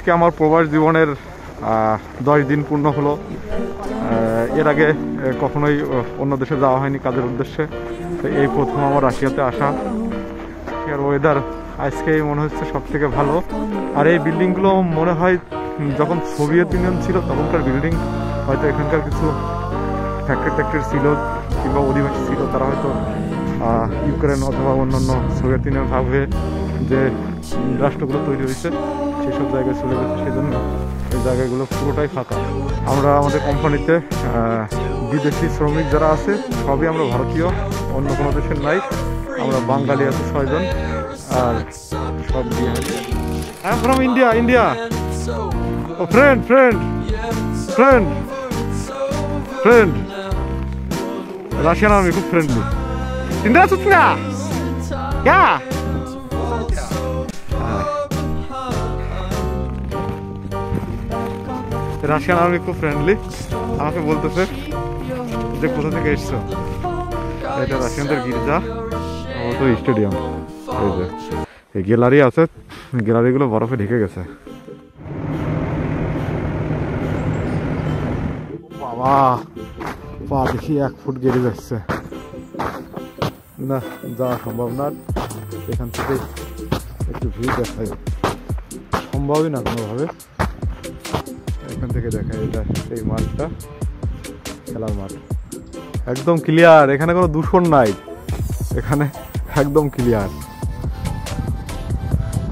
আজকে আমার প্রবাস জীবনের 10 দিন পূর্ণ হলো। এর আগে কখনোই অন্য দেশে যাওয়া হয়নি কাজের উদ্দেশ্যে, তো এই প্রথম আমার রাশিয়াতে আসা। আর ওয়েদার আজকেই মনে হচ্ছে সব থেকে ভালো। আর এই বিল্ডিংগুলো মনে হয় যখন সোভিয়েত ইউনিয়ন ছিল তখনকার বিল্ডিং, হয়তো এখানকার কিছু ফ্যাক্টরি ছিল কিংবা অধিবাসী ছিল, তারা হয়তো ইউক্রেন অথবা অন্যান্য সোভিয়েত ইউনিয়ন ভাগ হয়ে যে রাষ্ট্রগুলো তৈরি হয়েছে সেসব জায়গায় চলে গেছে, সেজন্য এই জায়গাগুলো পুরোটাই ফাঁকা। আমরা আমাদের কোম্পানিতে বিদেশি শ্রমিক যারা আছে সবই আমরা ভারতীয়, অন্য কোনো দেশের নাই। আমরা বাঙালি আছি 6 জন, আর সব দিয়ে I am from India. India ও friend friend friend friend Russian army খুব ফ্রেন্ডলি। Здравствуйте! Я! রাশিয়ান আর্মি খুব ফ্রেন্ডলি, আমাকে বলতেছে যে কোথা থেকে এসছো। এটা রাশিয়ানদের গির্জা, তো স্টেডিয়াম। এই যে এই গ্যালারি আছে, গ্যালারিগুলো বরফে ঢেকে গেছে। বাবা পা দেখি 1 ফুট গেড়ে যাচ্ছে, না যাওয়া সম্ভব না। এখান থেকে একটু ভিউ দেখায়, সম্ভবই না কোনোভাবে। এখান থেকে দেখায় এটা সেই মাঠটা, খেলার মাঠ একদম ক্লিয়ার, এখানে কোনো দূষণ নাই, এখানে একদম ক্লিয়ার।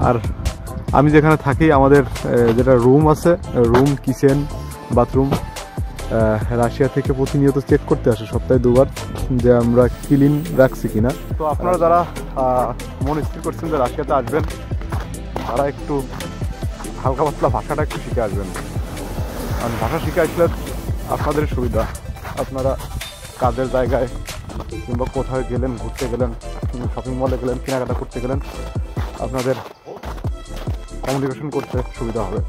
আর আমি যেখানে থাকি আমাদের যেটা রুম আছে, রুম, কিচেন, বাথরুম রাশিয়া থেকে প্রতিনিয়ত চেক করতে আসে সপ্তাহে 2 বার যে আমরা ক্লিন রাখছি কিনা। তো আপনারা যারা মন স্থির করছেন যে রাশিয়াতে আসবেন, তারা একটু হালকা পাতলা ভাষাটা একটু শিখে আসবেন। কারণ ভাষা শিখে আসলে আপনাদের সুবিধা, আপনারা কাজের জায়গায় কিংবা কোথাও গেলেন, ঘুরতে গেলেন, শপিং মলে গেলেন, কেনাকাটা করতে গেলেন, আপনাদের কমিউনিকেশন করতে সুবিধা হবে।